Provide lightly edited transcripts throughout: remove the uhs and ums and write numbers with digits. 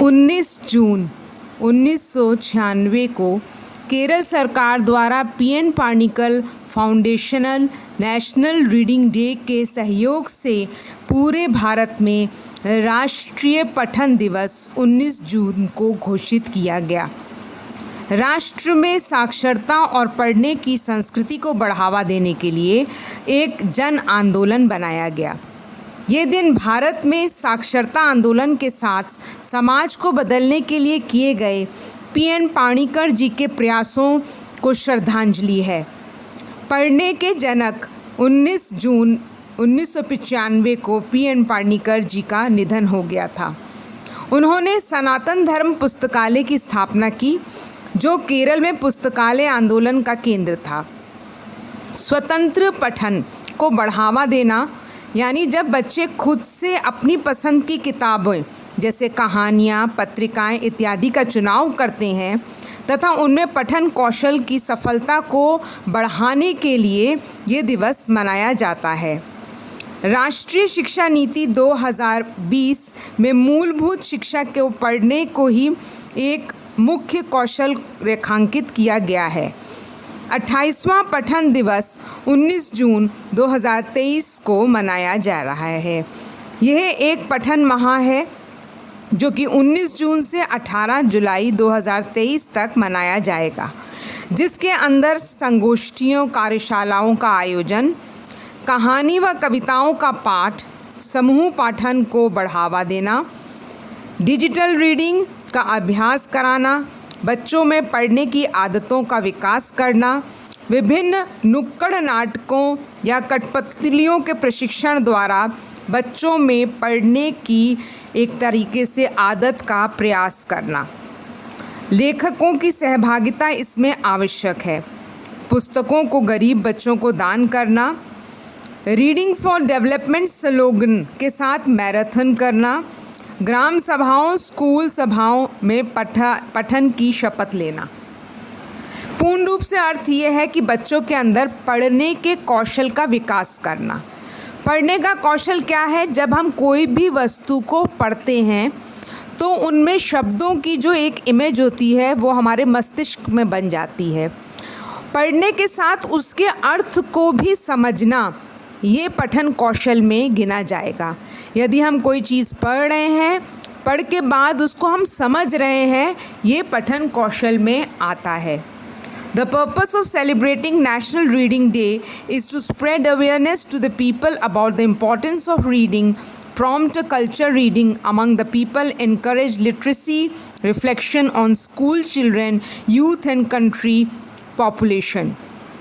19 जून 1996 को केरल सरकार द्वारा PN Panicker foundational national reading day के सहयोग से पूरे भारत में राष्ट्रीय पठन दिवस 19 जून को घोषित किया गया। राष्ट्र में साक्षरता और पढ़ने की संस्कृति को बढ़ावा देने के लिए एक जन आंदोलन बनाया गया। ये दिन भारत में साक्षरता आंदोलन के साथ समाज को बदलने के लिए किए गए पीएन पाणिक्कर जी के प्रयासों को श्रद्धांजलि है। पढ़ने के जनक 19 जून 1995 को पीएन पाणिक्कर जी का निधन हो गया था। उन्होंने सनातन धर्म पुस्तकालय की स्थापना की, जो केरल में पुस्तकालय आंदोलन का केंद्र था। स्वतंत्र पठन को बढ़ावा देना, यानी जब बच्चे खुद से अपनी पसंद की किताबें जैसे कहानियाँ, पत्रिकाएं इत्यादि का चुनाव करते हैं तथा उनमें पठन कौशल की सफलता को बढ़ाने के लिए ये दिवस मनाया जाता है। राष्ट्रीय शिक्षा नीति 2020 में मूलभूत शिक्षा को पढ़ने को ही एक मुख्य कौशल रेखांकित किया गया है। 28वां पठन दिवस 19 जून 2023 को मनाया जा रहा है। यह एक पठन माह है जो कि 19 जून से 18 जुलाई 2023 तक मनाया जाएगा, जिसके अंदर संगोष्ठियों, कार्यशालाओं का आयोजन, कहानी व कविताओं का पाठ, समूह पाठन को बढ़ावा देना, डिजिटल रीडिंग का अभ्यास कराना, बच्चों में पढ़ने की आदतों का विकास करना, विभिन्न नुक्कड़ नाटकों या कठपुतलियों के प्रशिक्षण द्वारा बच्चों में पढ़ने की एक तरीके से आदत का प्रयास करना। लेखकों की सहभागिता इसमें आवश्यक है। पुस्तकों को गरीब बच्चों को दान करना, रीडिंग फॉर डेवलपमेंट स्लोगन के साथ मैराथन करना, ग्राम सभाओं, स्कूल सभाओं में पठन की शपथ लेना। पूर्ण रूप से अर्थ ये है कि बच्चों के अंदर पढ़ने के कौशल का विकास करना। पढ़ने का कौशल क्या है? जब हम कोई भी वस्तु को पढ़ते हैं तो उनमें शब्दों की जो एक इमेज होती है वो हमारे मस्तिष्क में बन जाती है। पढ़ने के साथ उसके अर्थ को भी समझना, ये पठन कौशल में गिना जाएगा। यदि हम कोई चीज़ पढ़ रहे हैं, पढ़ के बाद उसको हम समझ रहे हैं, ये पठन कौशल में आता है। The purpose of celebrating National Reading Day is to spread awareness to the people about the importance of reading, prompt a culture reading among the people, encourage literacy, reflection on school children, youth and country population.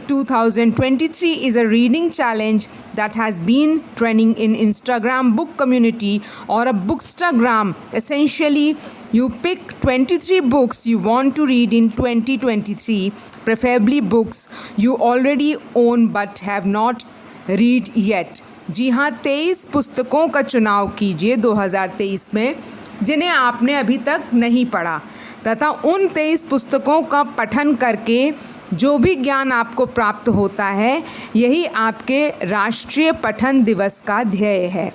2023 is a reading challenge that has been trending in Instagram book community or a bookstagram. Essentially, you pick 23 books you want to read in 2023, preferably books you already own but have not read yet. जी हाँ, 23 पुस्तकों का चुनाव कीजिए 2023 में जिन्हें आपने अभी तक नहीं पढ़ा, तथा उन 23 पुस्तकों का पठन करके जो भी ज्ञान आपको प्राप्त होता है, यही आपके राष्ट्रीय पठन दिवस का ध्येय है।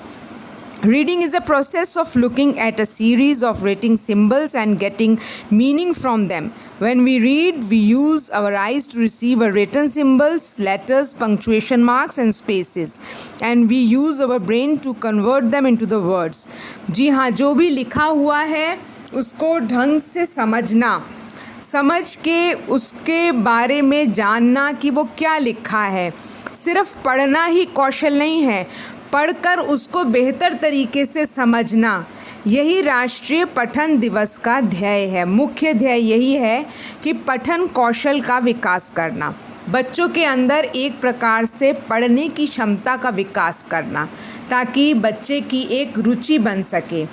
Reading is a process of looking at a series of written symbols and getting meaning from them. When we read, we use our eyes to receive a written symbols, letters, punctuation marks and spaces, and we use our brain to convert them into the words. जी हाँ, जो भी लिखा हुआ है उसको ढंग से समझना, समझ के उसके बारे में जानना कि वो क्या लिखा है। सिर्फ पढ़ना ही कौशल नहीं है, पढ़कर उसको बेहतर तरीके से समझना, यही राष्ट्रीय पठन दिवस का ध्येय है। मुख्य ध्येय यही है कि पठन कौशल का विकास करना, बच्चों के अंदर एक प्रकार से पढ़ने की क्षमता का विकास करना, ताकि बच्चे की एक रुचि बन सके।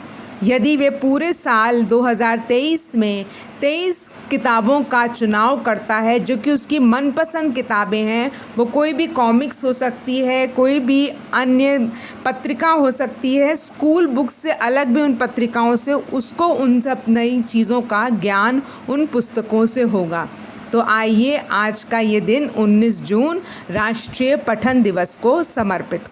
यदि वे पूरे साल 2023 में 23 किताबों का चुनाव करता है जो कि उसकी मनपसंद किताबें हैं, वो कोई भी कॉमिक्स हो सकती है, कोई भी अन्य पत्रिका हो सकती है, स्कूल बुक से अलग भी उन पत्रिकाओं से उसको उन सब नई चीज़ों का ज्ञान उन पुस्तकों से होगा। तो आइए आज का ये दिन 19 जून राष्ट्रीय पठन दिवस को समर्पित